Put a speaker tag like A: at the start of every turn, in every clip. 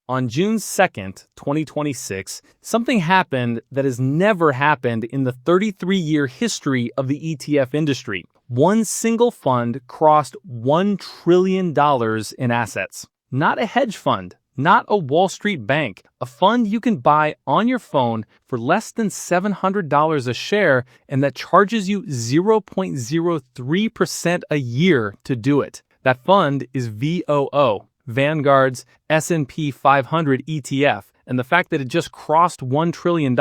A: On June 2nd, 2026, something happened that has never happened in the 33-year history of the ETF industry. One single fund crossed $1 trillion in assets. Not a hedge fund, not a Wall Street bank, a fund you can buy on your phone for less than $700 a share and that charges you 0.03% a year to do it. That fund is VOO. Vanguard's S&P 500 ETF, and the fact that it just crossed $1 trillion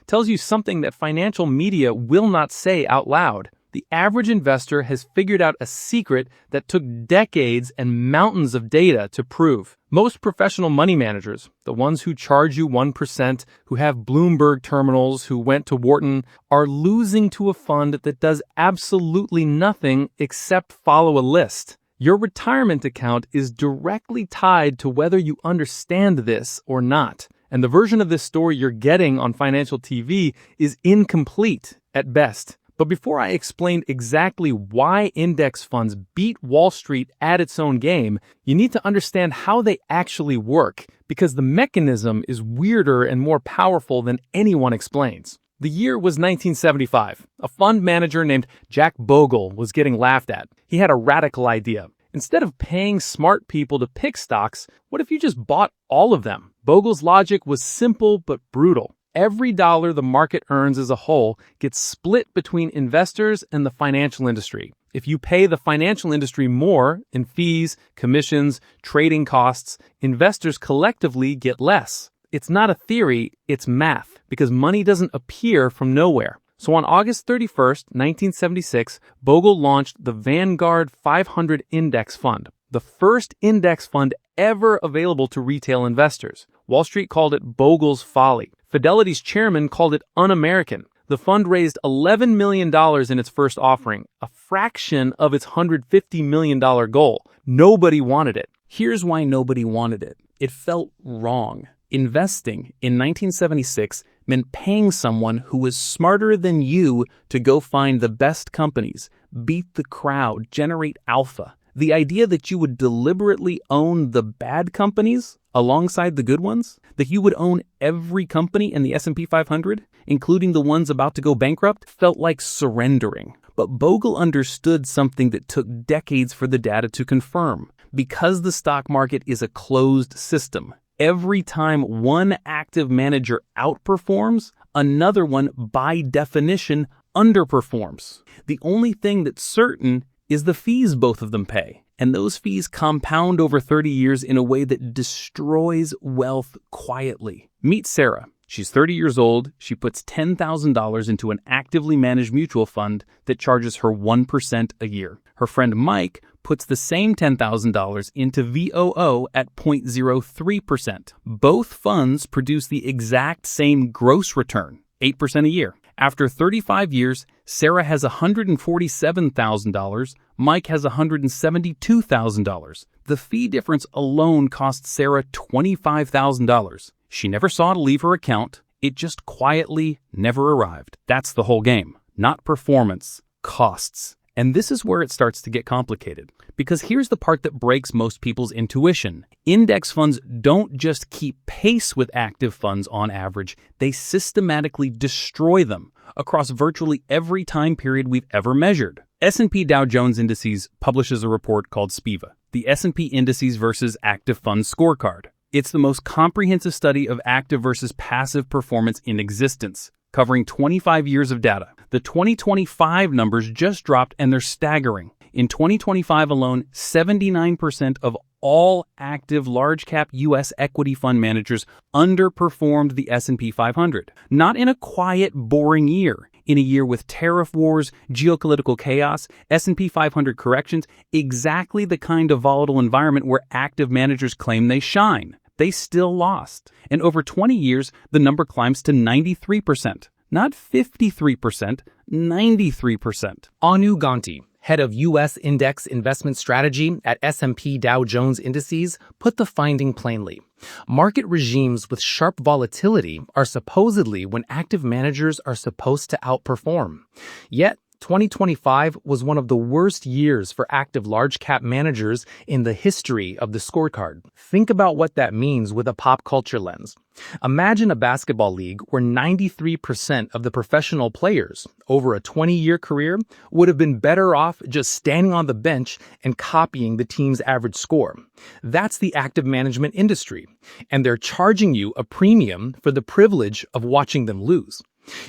A: tells you something that financial media will not say out loud. The average investor has figured out a secret that took decades and mountains of data to prove. Most professional money managers, the ones who charge you 1%, who have Bloomberg terminals, who went to Wharton, are losing to a fund that does absolutely nothing except follow a list. Your retirement account is directly tied to whether you understand this or not. And the version of this story you're getting on financial TV is incomplete at best. But before I explain exactly why index funds beat Wall Street at its own game, you need to understand how they actually work, because the mechanism is weirder and more powerful than anyone explains. The year was 1975. A fund manager named Jack Bogle was getting laughed at. He had a radical idea. Instead of paying smart people to pick stocks, what if you just bought all of them? Bogle's logic was simple but brutal. Every dollar the market earns as a whole gets split between investors and the financial industry. If you pay the financial industry more in fees, commissions, trading costs, investors collectively get less. It's not a theory, it's math, because money doesn't appear from nowhere. So on August 31st, 1976, Bogle launched the Vanguard 500 Index Fund, the first index fund ever available to retail investors. Wall Street called it Bogle's folly. Fidelity's chairman called it un-American. The fund raised $11 million in its first offering, a fraction of its $150 million goal. Nobody wanted it. Here's why nobody wanted it. It felt wrong. Investing in 1976 meant paying someone who was smarter than you to go find the best companies, beat the crowd, generate alpha. The idea that you would deliberately own the bad companies alongside the good ones, that you would own every company in the S&P 500, including the ones about to go bankrupt, felt like surrendering. But Bogle understood something that took decades for the data to confirm. Because the stock market is a closed system, every time one active manager outperforms, another one, by definition, underperforms. The only thing that's certain is the fees both of them pay. And those fees compound over 30 years in a way that destroys wealth quietly. Meet Sarah. She's 30 years old. She puts $10,000 into an actively managed mutual fund that charges her 1% a year. Her friend Mike puts the same $10,000 into VOO at 0.03%. Both funds produce the exact same gross return, 8% a year. After 35 years, Sarah has $147,000, Mike has $172,000. The fee difference alone cost Sarah $25,000. She never saw to leave her account. It just quietly never arrived. That's the whole game. Not performance, costs. And this is where it starts to get complicated. Because here's the part that breaks most people's intuition. Index funds don't just keep pace with active funds on average, they systematically destroy them across virtually every time period we've ever measured. S&P Dow Jones Indices publishes a report called SPIVA, the S&P Indices versus Active Funds Scorecard. It's the most comprehensive study of active versus passive performance in existence, covering 25 years of data. The 2025 numbers just dropped and they're staggering. In 2025 alone, 79% of all active large-cap U.S. equity fund managers underperformed the S&P 500. Not in a quiet, boring year. In a year with tariff wars, geopolitical chaos, S&P 500 corrections, exactly the kind of volatile environment where active managers claim they shine. They still lost. And over 20 years, the number climbs to 93%. Not 53%, 93%.
B: Anu Ganti, head of U.S. Index Investment Strategy at S&P Dow Jones Indices, put the finding plainly. Market regimes with sharp volatility are supposedly when active managers are supposed to outperform. Yet, 2025 was one of the worst years for active large-cap managers in the history of the scorecard. Think about what that means with a pop culture lens. Imagine a basketball league where 93% of the professional players over a 20-year career would have been better off just standing on the bench and copying the team's average score. That's the active management industry, and they're charging you a premium for the privilege of watching them lose.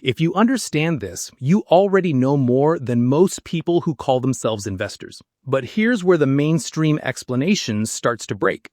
B: If you understand this, you already know more than most people who call themselves investors. But here's where the mainstream explanation starts to break.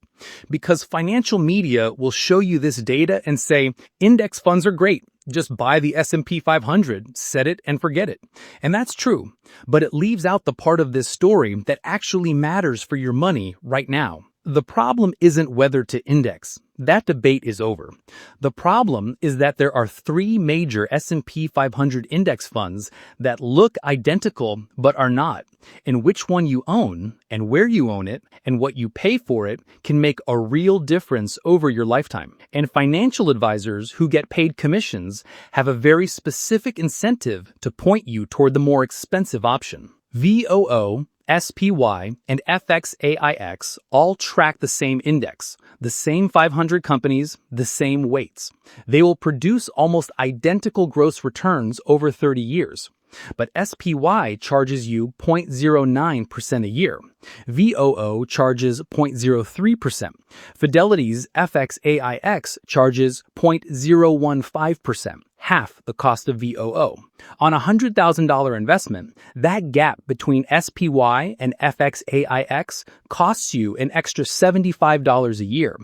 B: Because financial media will show you this data and say, index funds are great. Just buy the S&P 500, set it and forget it. And that's true, but it leaves out the part of this story that actually matters for your money right now. The problem isn't whether to index. That debate is over. The problem is that there are three major S&P 500 index funds that look identical but are not. And which one you own, and where you own it, and what you pay for it can make a real difference over your lifetime. And financial advisors who get paid commissions have a very specific incentive to point you toward the more expensive option. VOO, SPY, and FXAIX all track the same index, the same 500 companies, the same weights. They will produce almost identical gross returns over 30 years. But SPY charges you 0.09% a year. VOO charges 0.03%. Fidelity's FXAIX charges 0.015%. Half the cost of VOO. On a $100,000 investment, that gap between SPY and FXAIX costs you an extra $75 a year.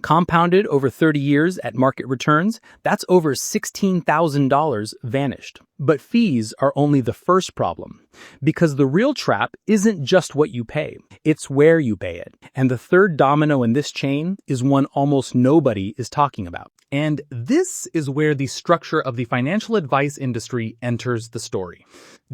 B: Compounded over 30 years at market returns, that's over $16,000 vanished. But fees are only the first problem, because the real trap isn't just what you pay, it's where you pay it. And the third domino in this chain is one almost nobody is talking about. And this is where the structure of the financial advice industry enters the story.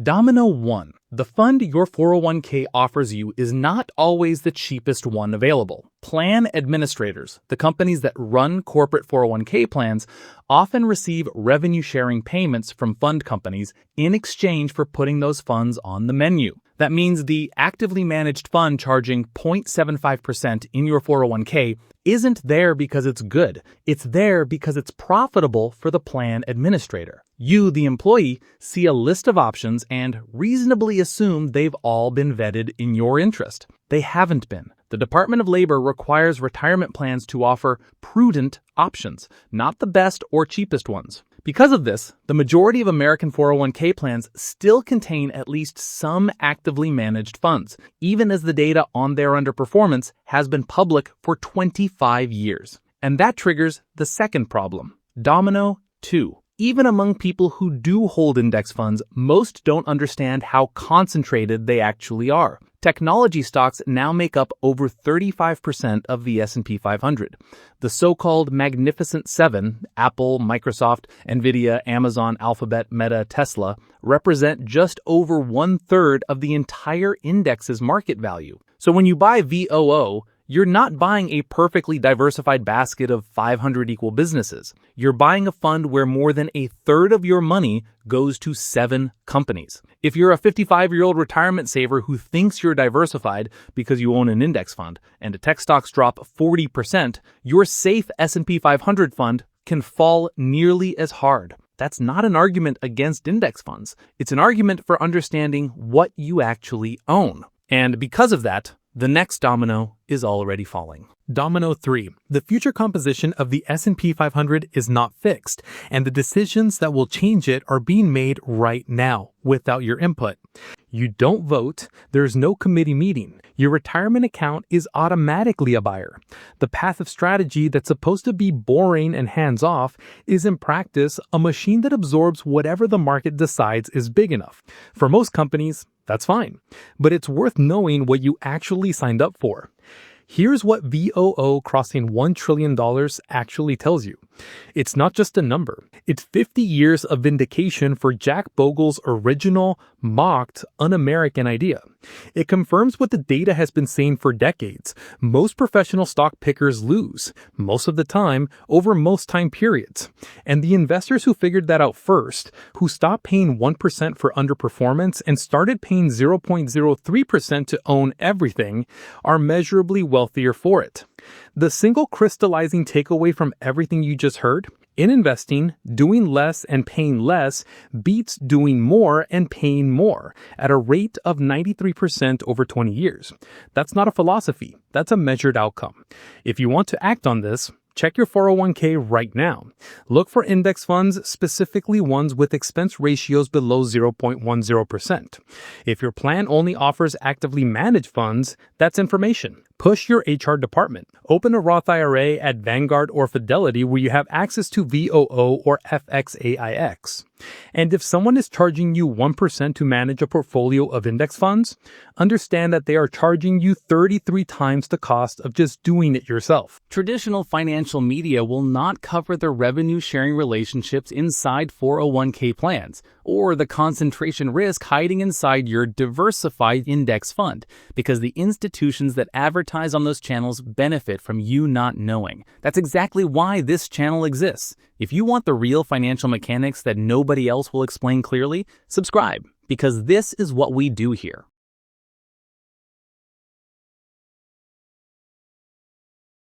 B: Domino 1. The fund your 401k offers you is not always the cheapest one available. Plan administrators, the companies that run corporate 401k plans, often receive revenue-sharing payments from fund companies in exchange for putting those funds on the menu. That means the actively managed fund charging 0.75% in your 401k isn't there because it's good. It's there because it's profitable for the plan administrator. You, the employee, see a list of options and reasonably assume they've all been vetted in your interest. They haven't been. The Department of Labor requires retirement plans to offer prudent options, not the best or cheapest ones. Because of this, the majority of American 401k plans still contain at least some actively managed funds, even as the data on their underperformance has been public for 25 years. And that triggers the second problem, Domino 2. Even among people who do hold index funds, most don't understand how concentrated they actually are. Technology stocks now make up over 35% of the S&P 500. The so-called Magnificent Seven, Apple, Microsoft, Nvidia, Amazon, Alphabet, Meta, Tesla, represent just over 1/3 of the entire index's market value. So when you buy VOO, you're not buying a perfectly diversified basket of 500 equal businesses. You're buying a fund where more than 1/3 of your money goes to 7 companies. If you're a 55-year-old retirement saver who thinks you're diversified because you own an index fund and the tech stocks drop 40%, your safe S&P 500 fund can fall nearly as hard. That's not an argument against index funds. It's an argument for understanding what you actually own. And because of that, the next domino is already falling. Domino 3. The future composition of the S&P 500 is not fixed, and the decisions that will change it are being made right now, without your input. You don't vote, there's no committee meeting. Your retirement account is automatically a buyer. The path of strategy that's supposed to be boring and hands-off is in practice a machine that absorbs whatever the market decides is big enough. For most companies, that's fine, but it's worth knowing what you actually signed up for. Here's what VOO crossing $1 trillion actually tells you. It's not just a number. It's 50 years of vindication for Jack Bogle's original, mocked, un-American idea. It confirms what the data has been saying for decades. Most professional stock pickers lose, most of the time, over most time periods. And the investors who figured that out first, who stopped paying 1% for underperformance and started paying 0.03% to own everything, are measurably wealthier for it. The single crystallizing takeaway from everything you just heard: in investing, doing less and paying less beats doing more and paying more at a rate of 93% over 20 years. That's not a philosophy, that's a measured outcome. If you want to act on this, check your 401k right now. Look for index funds, specifically ones with expense ratios below 0.10%. If your plan only offers actively managed funds, that's information. Push your HR department. Open a Roth IRA at Vanguard or Fidelity where you have access to VOO or FXAIX. And if someone is charging you 1% to manage a portfolio of index funds, understand that they are charging you 33 times the cost of just doing it yourself.
A: Traditional financial media will not cover the revenue sharing relationships inside 401k plans or the concentration risk hiding inside your diversified index fund, because the institutions that advertise on those channels benefit from you not knowing. That's exactly why this channel exists. If you want the real financial mechanics that nobody else will explain clearly, subscribe, because this is what we do here.